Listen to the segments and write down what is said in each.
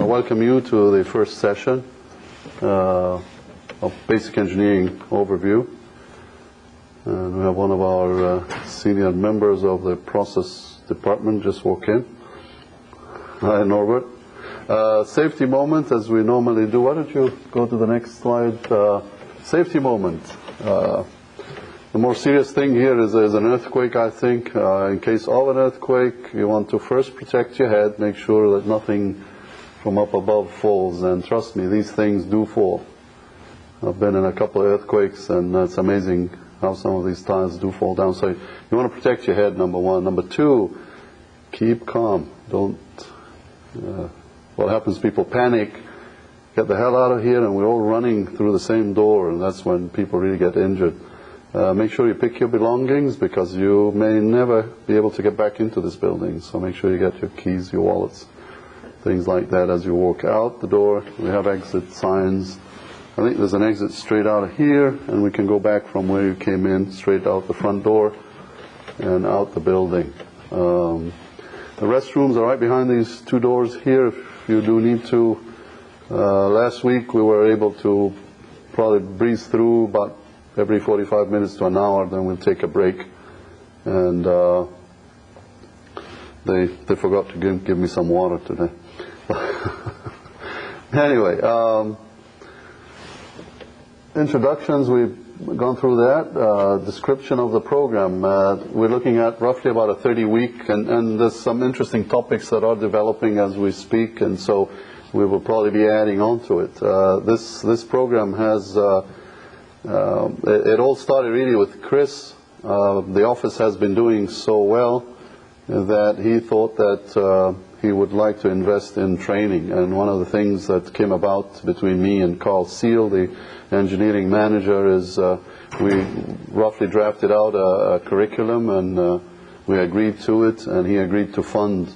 welcome you to the first session of Basic Engineering Overview. And we have one of our senior members of the process department just walk in. Hi, Norbert. Safety moment, as we normally do. Why don't you go to the next slide? Safety moment. The more serious thing here is an earthquake, I think. In case of an earthquake, you want to first protect your head, make sure that nothing from up above falls. And trust me, these things do fall. I've been in a couple of earthquakes, and it's amazing how some of these tiles do fall down. So you want to protect your head, number one. Number two, keep calm. Don't. What happens, people panic, get the hell out of here, and we're all running through the same door, and that's when people really get injured. Make sure you pick your belongings, because you may never be able to get back into this building. So make sure you get your keys, your wallets, things like that as you walk out the door. We have exit signs. I think there's an exit straight out of here, and we can go back from where you came in, straight out the front door and out the building. The restrooms are right behind these two doors here if you do need to. Last week we were able to probably breeze through about every 45 minutes to an hour, then we'll take a break. And they forgot to give me some water today. Anyway, introductions, we've gone through that. Description of the program. We're looking at roughly about a 30-week, and there's some interesting topics that are developing as we speak, and so we will probably be adding on to it. This program has, it all started really with Chris. The office has been doing so well that he thought that he would like to invest in training, and one of the things that came about between me and Carl Seal, the engineering manager, is we roughly drafted out a curriculum, and we agreed to it, and he agreed to fund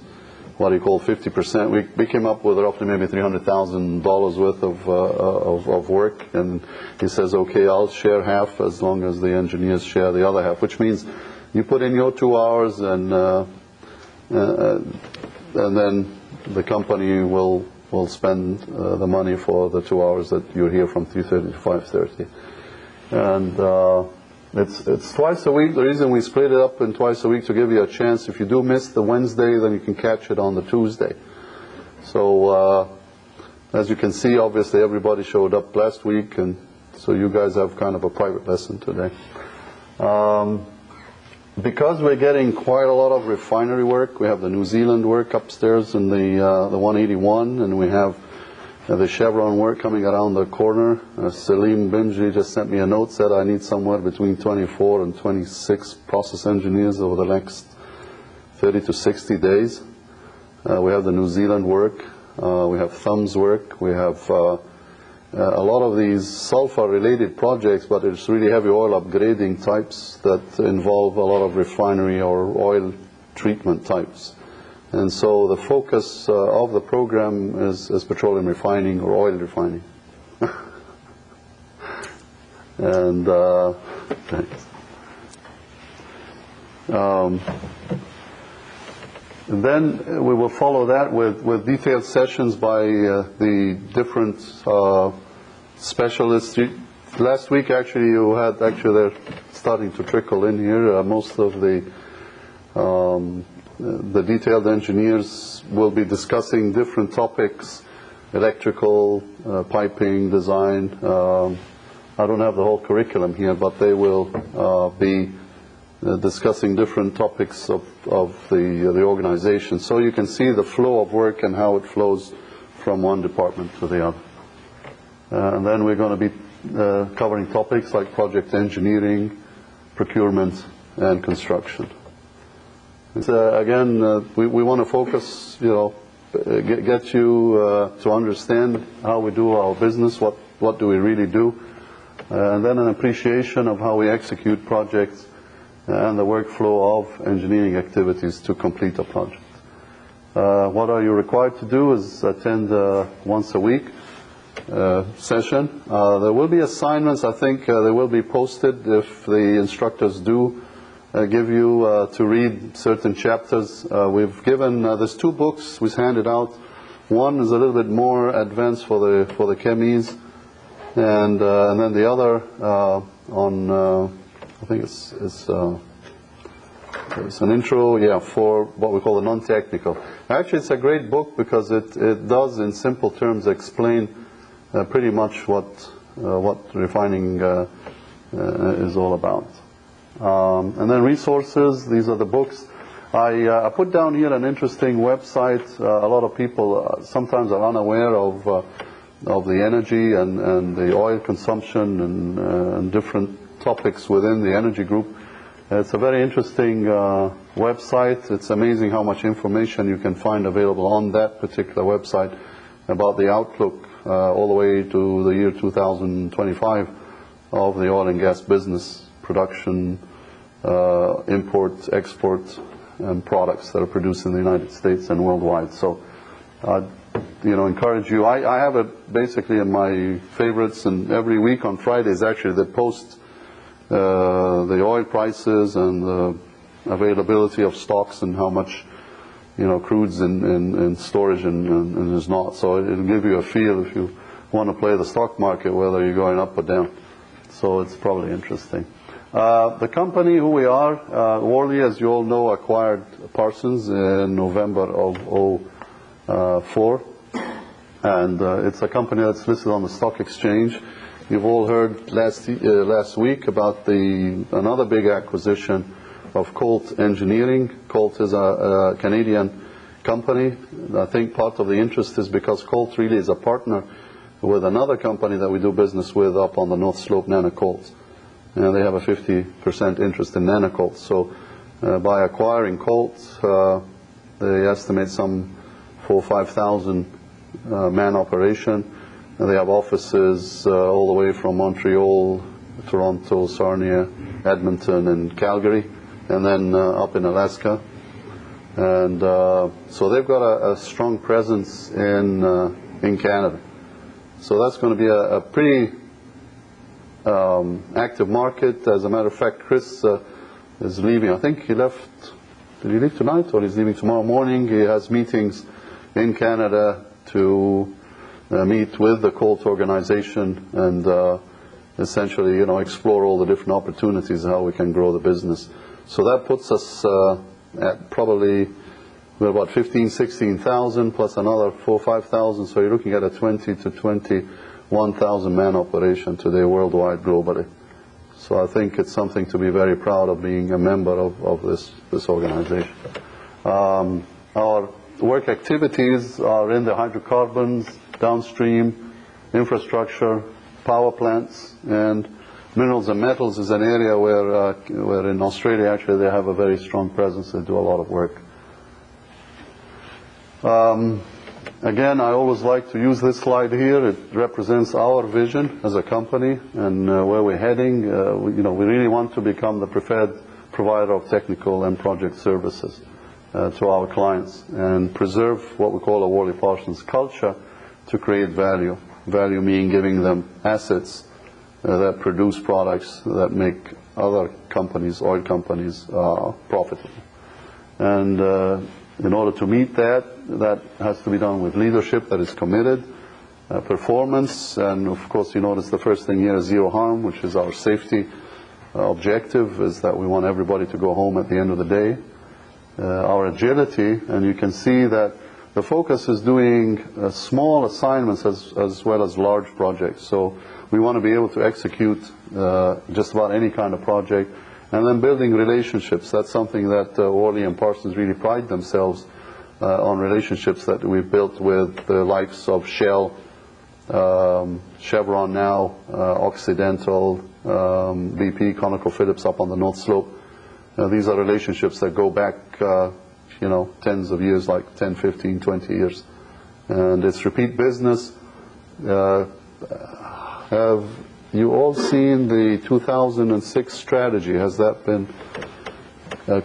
what he called 50%. We came up with roughly maybe $300,000 worth of work, and he says, okay, I'll share half as long as the engineers share the other half, which means you put in your 2 hours, and then the company will spend the money for the 2 hours that you're here from 3:30 to 5:30. And it's twice a week. The reason we split it up in twice a week to give you a chance. If you do miss the Wednesday, then you can catch it on the Tuesday. So as you can see, obviously everybody showed up last week, and so you guys have kind of a private lesson today. Because we're getting quite a lot of refinery work, we have the New Zealand work upstairs in the 181, and we have the Chevron work coming around the corner. Salim Bimji just sent me a note, said I need somewhere between 24 and 26 process engineers over the next 30 to 60 days. We have the New Zealand work, we have Thumbs work, we have a lot of these sulfur-related projects, but it's really heavy oil upgrading types that involve a lot of refinery or oil treatment types. And so the focus of the program is petroleum refining or oil refining. And thanks. And then we will follow that with detailed sessions by the different specialists. Last week, actually, you had, they're starting to trickle in here. Most of the detailed engineers will be discussing different topics, electrical, piping, design. I don't have the whole curriculum here, but they will be discussing different topics of the organization. So you can see the flow of work and how it flows from one department to the other. And then we're going to be covering topics like project engineering, procurement, and construction. Again, we want to focus, get you to understand how we do our business, what do we really do, and then an appreciation of how we execute projects and the workflow of engineering activities to complete a project. What are you required to do is attend once a week session. There will be assignments. I think they will be posted if the instructors do give you to read certain chapters. We've given, there's 2 books we handed out One is a little bit more advanced for the chemies, and then the other on I think it's an intro, yeah, for what we call the non-technical. Actually, it's a great book because it does, in simple terms, explain pretty much what refining is all about. And then resources, these are the books. I put down here an interesting website. A lot of people sometimes are unaware of the energy and the oil consumption and different topics within the energy group. It's a very interesting website. It's amazing how much information you can find available on that particular website about the outlook all the way to the year 2025 of the oil and gas business, production, import, export, and products that are produced in the United States and worldwide. So, encourage you. I have it basically in my favorites, and every week on Fridays, actually, they post the oil prices and the availability of stocks and how much, crude's in storage and is not. So it'll give you a feel if you want to play the stock market, whether you're going up or down. So it's probably interesting. The company, who we are, Worley, as you all know, acquired Parsons in November of 2004. And it's a company that's listed on the stock exchange. You've all heard last week about another big acquisition of Colt Engineering. Colt is a Canadian company. I think part of the interest is because Colt really is a partner with another company that we do business with up on the North Slope, Nanocolt. And they have a 50% interest in Nanocolt. So by acquiring Colt, they estimate some 4,000 or 5,000 man operation. And they have offices all the way from Montreal, Toronto, Sarnia, Edmonton, and Calgary, and then up in Alaska. And so they've got a strong presence in Canada. So that's going to be a pretty active market. As a matter of fact, Chris is leaving. I think he left. Did he leave tonight, or he's leaving tomorrow morning? He has meetings in Canada to meet with the Colt organization and essentially, explore all the different opportunities how we can grow the business. So that puts us at probably about 15,000, 16,000 plus another 4,000 or 5,000. So you're looking at a 20 to 21,000 man operation today worldwide, globally. So I think it's something to be very proud of, being a member of this organization. Our work activities are in the hydrocarbons, downstream, infrastructure, power plants, and minerals and metals is an area where in Australia actually they have a very strong presence. They do a lot of work. Again, I always like to use this slide here. It represents our vision as a company and where we're heading. We really want to become the preferred provider of technical and project services to our clients and preserve what we call a Worley Parsons culture to create value. Value meaning giving them assets that produce products that make other companies, oil companies, profitable. And in order to meet that has to be done with leadership that is committed, performance, and of course you notice the first thing here is zero harm, which is our safety objective, is that we want everybody to go home at the end of the day. Our agility, and you can see that the focus is doing small assignments as well as large projects. So we want to be able to execute just about any kind of project. And then building relationships. That's something that Worley and Parsons really pride themselves on, relationships that we've built with the likes of Shell, Chevron now, Occidental, BP, ConocoPhillips up on the North Slope. These are relationships that go back tens of years, like 10, 15, 20 years. And it's repeat business. Have you all seen the 2006 strategy? Has that been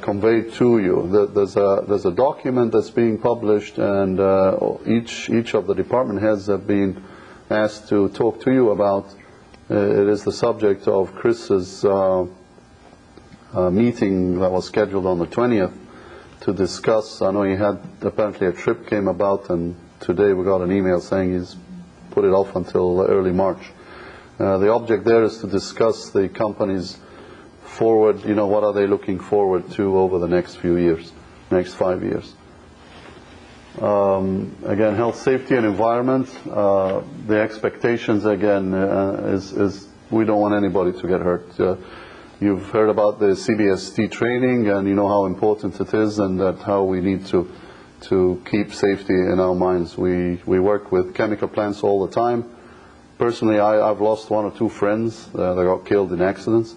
conveyed to you? There's a document that's being published, and each of the department heads have been asked to talk to you about. It is the subject of Chris's meeting that was scheduled on the 20th to discuss. I know he had apparently a trip came about and today we got an email saying he's put it off until early March. The object there is to discuss the company's forward, what are they looking forward to over the next few years, next 5 years. Again, health, safety, and environment. The expectations, again, is we don't want anybody to get hurt. You've heard about the CBST training, and you know how important it is, and that how we need to keep safety in our minds. We work with chemical plants all the time. Personally, I've lost 1 or 2 friends that got killed in accidents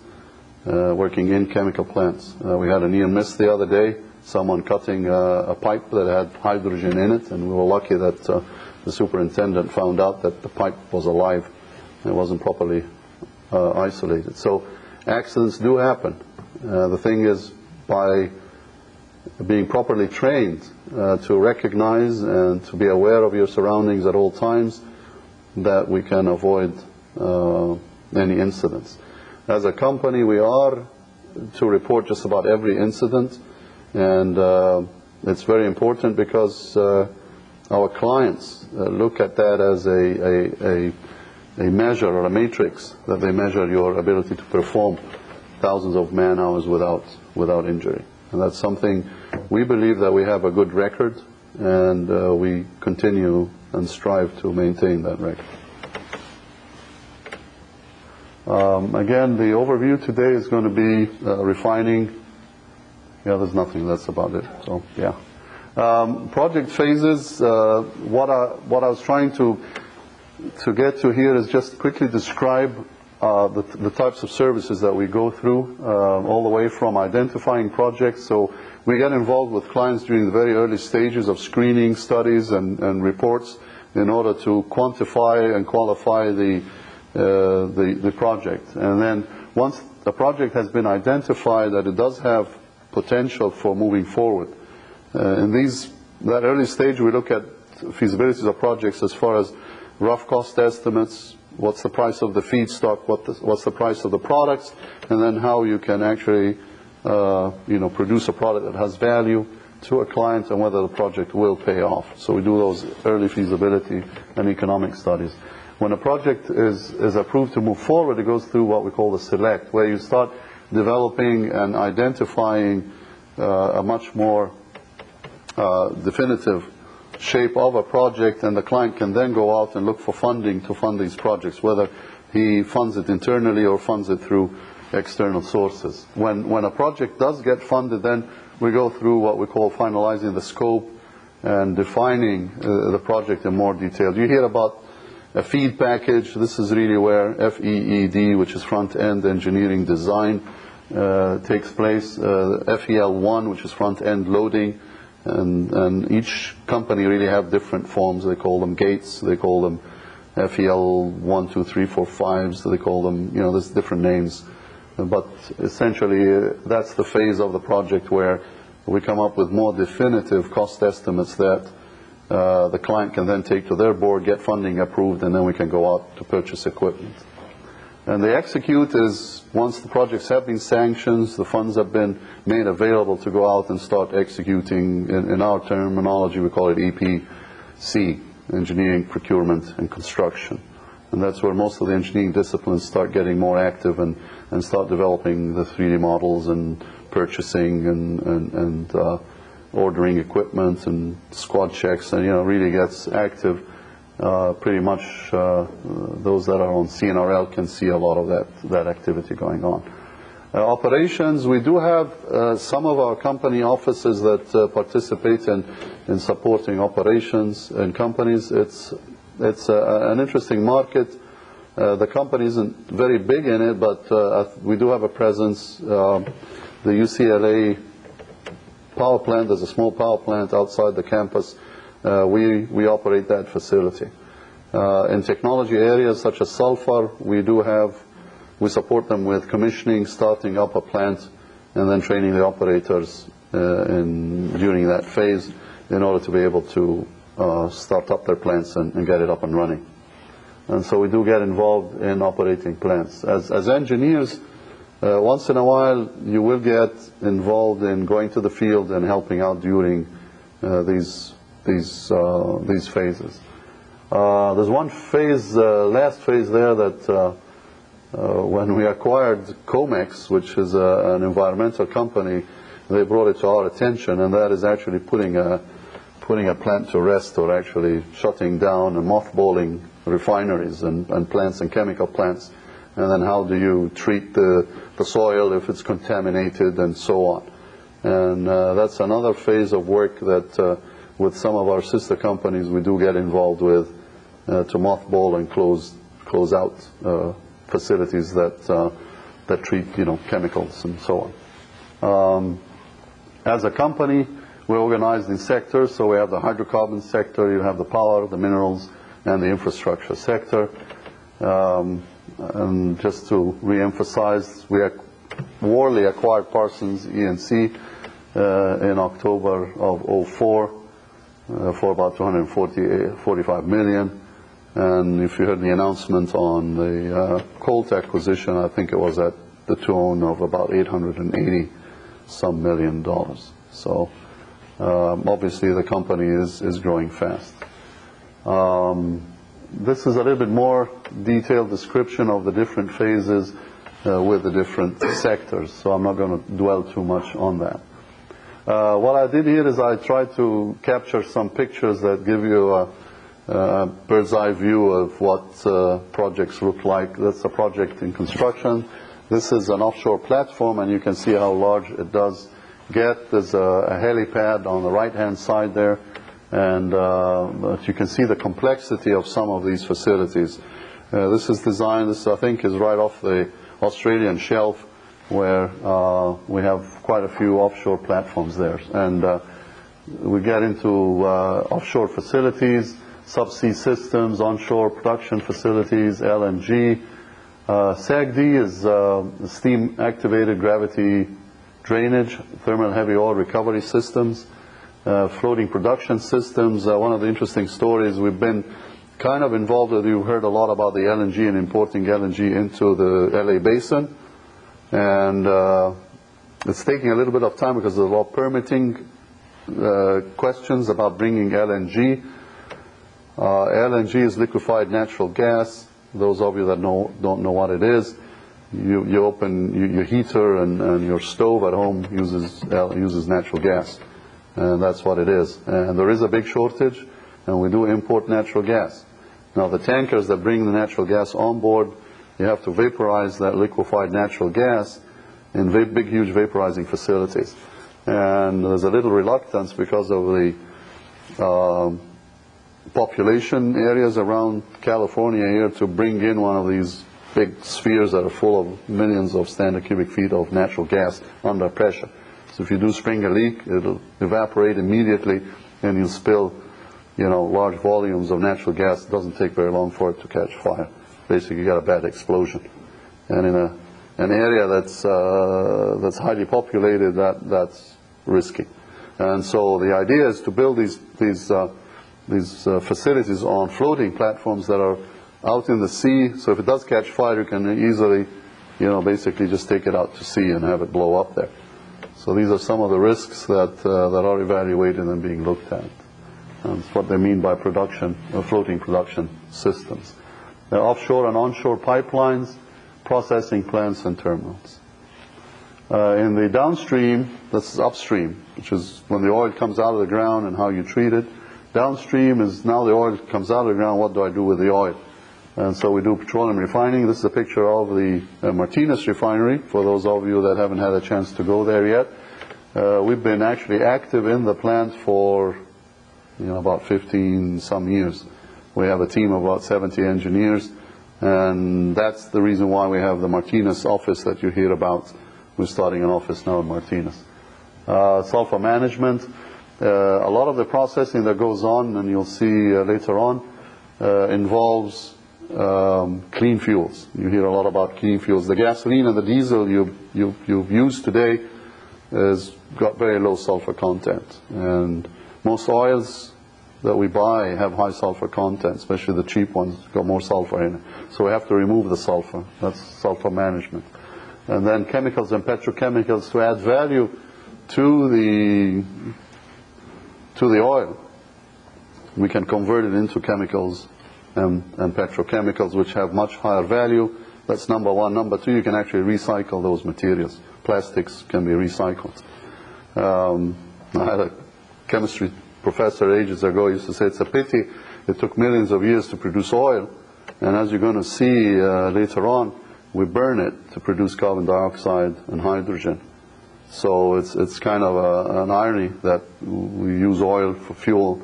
working in chemical plants. We had a near miss the other day. Someone cutting a pipe that had hydrogen in it, and we were lucky that the superintendent found out that the pipe was alive. It wasn't properly isolated. So accidents do happen. The thing is, by being properly trained to recognize and to be aware of your surroundings at all times, that we can avoid any incidents. As a company, we are to report just about every incident. And it's very important because our clients look at that as a measure or a matrix that they measure your ability to perform thousands of man hours without injury. And that's something we believe that we have a good record, and we continue and strive to maintain that record. Again, the overview today is going to be refining. Yeah, there's nothing. That's about it. So, yeah. Project phases. What I was trying to get to here is just quickly describe the types of services that we go through, all the way from identifying projects. So we get involved with clients during the very early stages of screening, studies, and reports in order to quantify and qualify the project. And then once the project has been identified that it does have potential for moving forward. In that early stage, we look at feasibilities of projects as far as rough cost estimates, what's the price of the feedstock, what's the price of the products, and then how you can actually produce a product that has value to a client and whether the project will pay off. So we do those early feasibility and economic studies. When a project is approved to move forward, it goes through what we call the select, where you start developing and identifying a much more definitive shape of a project, and the client can then go out and look for funding to fund these projects, whether he funds it internally or funds it through external sources. When a project does get funded, then we go through what we call finalizing the scope and defining the project in more detail. You hear about a FEED package. This is really where FEED, which is front-end engineering design, takes place. FEL1, which is front-end loading, and each company really have different forms. They call them gates. They call them FEL 1, 2, 3, 4, 5s. They call them, there's different names. But essentially, that's the phase of the project where we come up with more definitive cost estimates that the client can then take to their board, get funding approved, and then we can go out to purchase equipment. And the execute is once the projects have been sanctioned, the funds have been made available to go out and start executing. In our terminology, we call it EPC, engineering, procurement, and construction. And that's where most of the engineering disciplines start getting more active and start developing the 3D models and purchasing and ordering equipment and squad checks, and really gets active. Pretty much those that are on CNRL can see a lot of that activity going on. Operations, we do have some of our company offices that participate in supporting operations in companies. It's an interesting market. The company isn't very big in it, but we do have a presence. The UCLA power plant, there's a small power plant outside the campus. We operate that facility. In technology areas such as sulfur, we support them with commissioning, starting up a plant, and then training the operators during that phase in order to be able to start up their plants and get it up and running. And so we do get involved in operating plants. As engineers, once in a while you will get involved in going to the field and helping out during these these phases. There's one phase, last phase there that when we acquired Comex, which is an environmental company, they brought it to our attention, and that is actually putting a plant to rest, or actually shutting down and mothballing refineries and plants and chemical plants. And then how do you treat the soil if it's contaminated and so on. And that's another phase of work that with some of our sister companies we do get involved with to mothball and close out facilities that treat chemicals and so on. As a company, we're organized in sectors, so we have the hydrocarbon sector, you have the power, the minerals, and the infrastructure sector. And just to re-emphasize, Worley acquired Parsons E&C in October of 2004 for about $245 million. And if you heard the announcement on the Colt acquisition, I think it was at the tune of about $880 some million. So obviously the company is growing fast. This is a little bit more detailed description of the different phases with the different sectors, so I'm not going to dwell too much on that. What I did here is I tried to capture some pictures that give you a bird's eye view of what projects look like. That's a project in construction. This is an offshore platform, and you can see how large it does get. There's a helipad on the right-hand side there, and you can see the complexity of some of these facilities. This is designed, this I think is right off the Australian shelf, where we have quite a few offshore platforms there. And we get into offshore facilities, subsea systems, onshore production facilities, LNG. SAGD is steam-activated gravity drainage, thermal heavy oil recovery systems, floating production systems. One of the interesting stories, we've been kind of involved with, you've heard a lot about the LNG and importing LNG into the LA basin. And it's taking a little bit of time because there's a lot of permitting questions about bringing LNG. LNG is liquefied natural gas. Those of you that don't know what it is, you open your heater and your stove at home uses natural gas, and that's what it is. And there is a big shortage, and we do import natural gas. Now the tankers that bring the natural gas on board, you have to vaporize that liquefied natural gas in big, huge vaporizing facilities. And there's a little reluctance because of the population areas around California here to bring in one of these big spheres that are full of millions of standard cubic feet of natural gas under pressure. So if you do spring a leak, it'll evaporate immediately and you'll spill, large volumes of natural gas. It doesn't take very long for it to catch fire. Basically, you got a bad explosion. And in an area that's highly populated, that's risky. And so the idea is to build these facilities on floating platforms that are out in the sea. So if it does catch fire, you can easily, basically just take it out to sea and have it blow up there. So these are some of the risks that are evaluated and being looked at. That's what they mean by floating production systems. There are offshore and onshore pipelines, processing plants, and terminals. In the downstream, that's upstream, which is when the oil comes out of the ground and how you treat it. Downstream is now the oil comes out of the ground, what do I do with the oil? And so we do petroleum refining. This is a picture of the Martinez refinery, for those of you that haven't had a chance to go there yet. We've been actually active in the plant for about 15 some years. We have a team of about 70 engineers, and that's the reason why we have the Martinez office that you hear about. We're starting an office now in Martinez. Sulfur management. A lot of the processing that goes on, and you'll see later on, involves clean fuels. You hear a lot about clean fuels. The gasoline and the diesel you've used today has got very low sulfur content, and most oils that we buy have high sulfur content, especially the cheap ones got more sulfur in it. So we have to remove the sulfur. That's sulfur management. And then chemicals and petrochemicals to add value to the oil. we can convert it into chemicals and petrochemicals, which have much higher value. That's number one. Number two, you can actually recycle those materials. Plastics can be recycled. I had a chemistry professor ages ago used to say it's a pity it took millions of years to produce oil, and as you're going to see later on, we burn it to produce carbon dioxide and hydrogen. So it's kind of an irony that we use oil for fuel,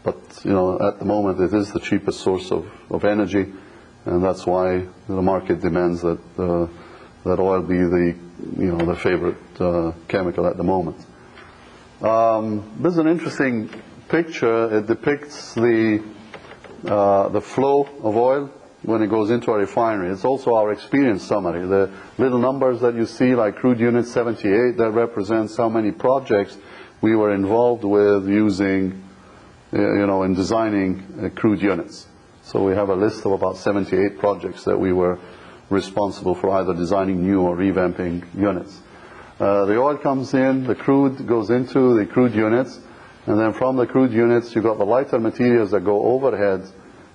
but at the moment it is the cheapest source of energy, and that's why the market demands that that oil be the favorite chemical at the moment. This is an interesting picture. It depicts the flow of oil when it goes into a refinery. It's also our experience summary. The little numbers that you see, like crude unit 78, that represents how many projects we were involved with using, in designing crude units. So we have a list of about 78 projects that we were responsible for either designing new or revamping units. The oil comes in, the crude goes into the crude units, and then from the crude units you've got the lighter materials that go overhead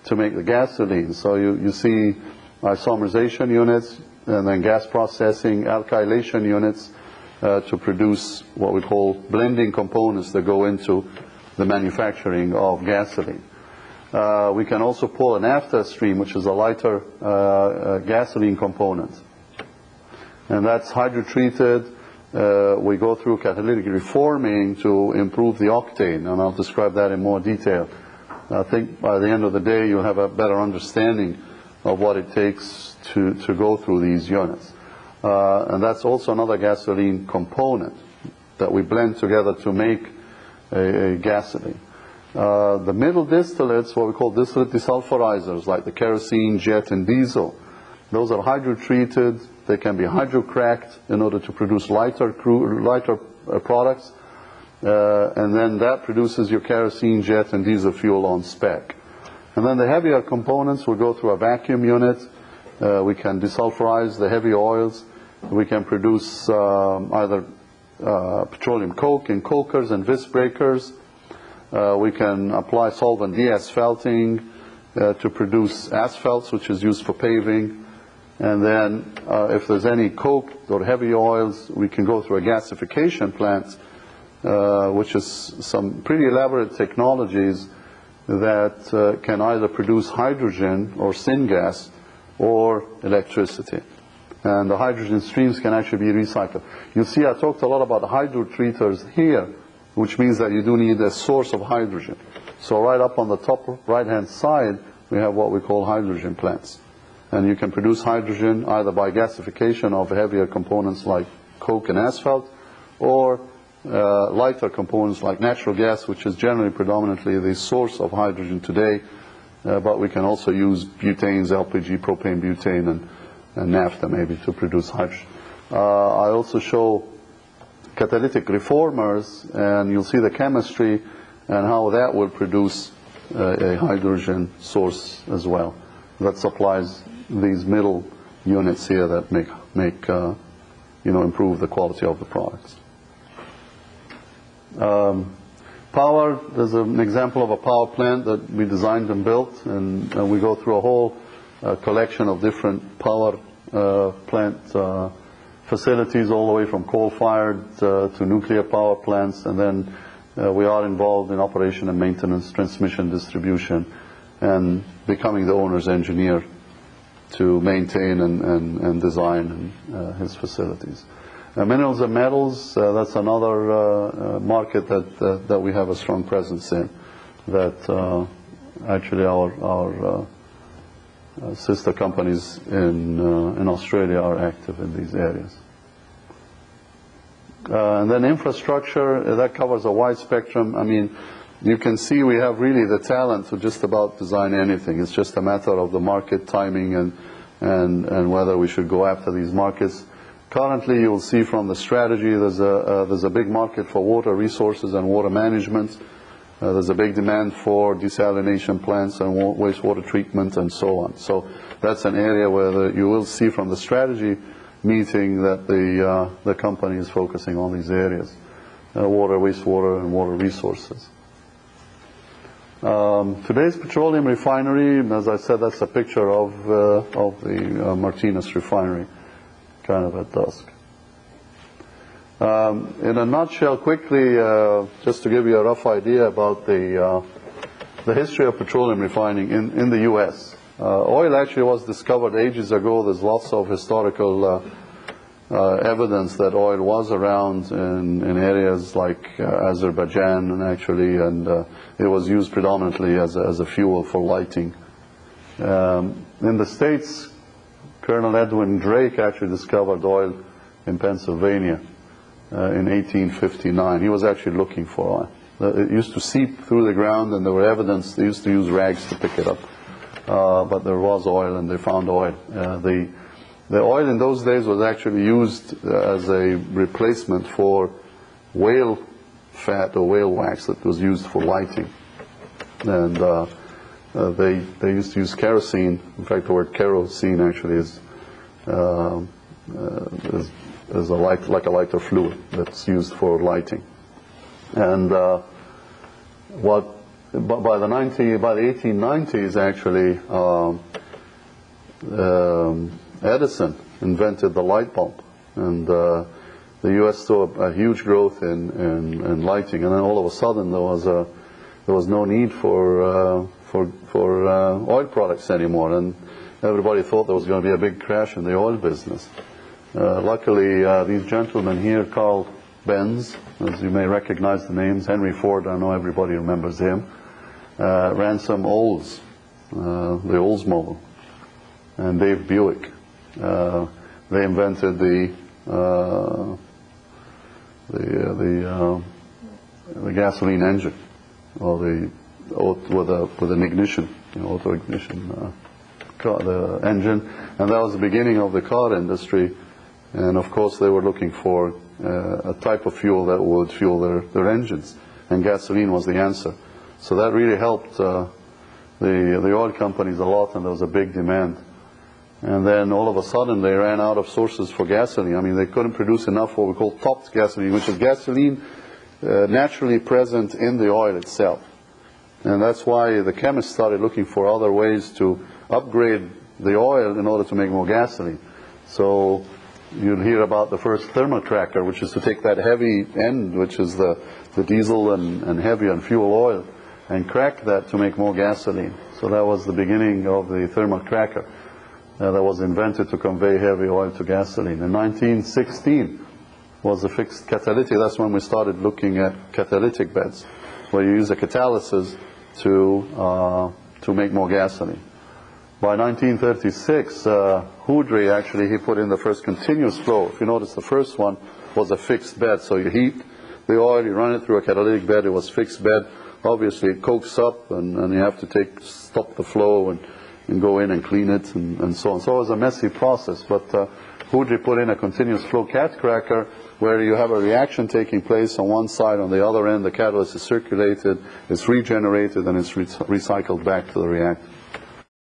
to make the gasoline. So you see isomerization units, and then gas processing, alkylation units to produce what we call blending components that go into the manufacturing of gasoline. We can also pull an naphtha stream, which is a lighter gasoline component, and that's hydrotreated. We go through catalytic reforming to improve the octane, and I'll describe that in more detail. I think by the end of the day you'll have a better understanding of what it takes to go through these units. And that's also another gasoline component that we blend together to make a gasoline. The middle distillates, what we call distillate desulfurizers, like the kerosene, jet, and diesel. Those are hydrotreated. They can be hydrocracked in order to produce lighter products. And then that produces your kerosene, jet, and diesel fuel on spec. And then the heavier components will go through a vacuum unit. We can desulfurize the heavy oils. We can produce either petroleum coke in cokers and vis breakers. We can apply solvent deasphalting to produce asphalts, which is used for paving. And then if there's any coke or heavy oils, we can go through a gasification plant, which is some pretty elaborate technologies that can either produce hydrogen or syngas or electricity. And the hydrogen streams can actually be recycled. You see, I talked a lot about hydrotreaters here, which means that you do need a source of hydrogen. So right up on the top right-hand side, we have what we call hydrogen plants. And you can produce hydrogen either by gasification of heavier components like coke and asphalt, or lighter components like natural gas, which is generally predominantly the source of hydrogen today, but we can also use butanes, LPG, propane, butane, and naphtha maybe to produce hydrogen. I also show catalytic reformers, and you'll see the chemistry and how that will produce a hydrogen source as well that supplies these middle units here that improve the quality of the products. Power, there's an example of a power plant that we designed and built, and we go through a whole collection of different power plant facilities, all the way from coal-fired to nuclear power plants, and then we are involved in operation and maintenance, transmission, distribution, and becoming the owner's engineer to maintain and design his facilities. Minerals and metals, that's another market that we have a strong presence in, that actually our sister companies in Australia are active in these areas. And then infrastructure, that covers a wide spectrum. I mean, you can see we have really the talent to just about design anything. It's just a matter of the market timing and whether we should go after these markets. Currently, you'll see from the strategy there's a big market for water resources and water management. There's a big demand for desalination plants and wastewater treatment and so on. So that's an area where you will see from the strategy meeting that the company is focusing on these areas, water, wastewater, and water resources. Today's petroleum refinery, as I said, that's a picture of the Martinez refinery, kind of at dusk. In a nutshell, quickly, just to give you a rough idea about the history of petroleum refining in the U.S. Oil actually was discovered ages ago. There's lots of historical evidence that oil was around in areas like Azerbaijan, and it was used predominantly as a fuel for lighting. In the States, Colonel Edwin Drake actually discovered oil in Pennsylvania in 1859. He was actually looking for oil. It used to seep through the ground, and there were evidence. They used to use rags to pick it up, but there was oil, and they found oil. The oil in those days was actually used as a replacement for whale fat or whale wax that was used for lighting. And they used to use kerosene. In fact, the word kerosene actually is like a lighter fluid that's used for lighting. And by the 1890s, actually, Edison invented the light bulb, and the U.S. saw a huge growth in lighting. And then all of a sudden, there was no need for oil products anymore, and everybody thought there was going to be a big crash in the oil business. Luckily, these gentlemen here, Carl Benz, as you may recognize the names, Henry Ford, I know everybody remembers him, Ransom Olds, the Oldsmobile, and Dave Buick. They invented the gasoline engine, or with an ignition, auto ignition, the engine, and that was the beginning of the car industry. And of course, they were looking for a type of fuel that would fuel their engines, and gasoline was the answer. So that really helped the oil companies a lot, and there was a big demand. And then all of a sudden, they ran out of sources for gasoline. I mean, they couldn't produce enough what we call topped gasoline, which is gasoline naturally present in the oil itself. And that's why the chemists started looking for other ways to upgrade the oil in order to make more gasoline. So you'll hear about the first thermal cracker, which is to take that heavy end, which is the diesel and heavy and fuel oil, and crack that to make more gasoline. So that was the beginning of the thermal cracker that was invented to convey heavy oil to gasoline. In 1916 was the fixed catalytic. That's when we started looking at catalytic beds, where you use a catalysis to make more gasoline. By 1936, Houdry actually, he put in the first continuous flow. If you notice, the first one was a fixed bed. So you heat the oil, you run it through a catalytic bed. It was fixed bed. Obviously, it cokes up, and you have to stop the flow and go in and clean it, and so on. So it was a messy process. But Houdry put in a continuous flow cat cracker, where you have a reaction taking place on one side. On the other end, the catalyst is circulated, it's regenerated, and it's recycled back to the reactor.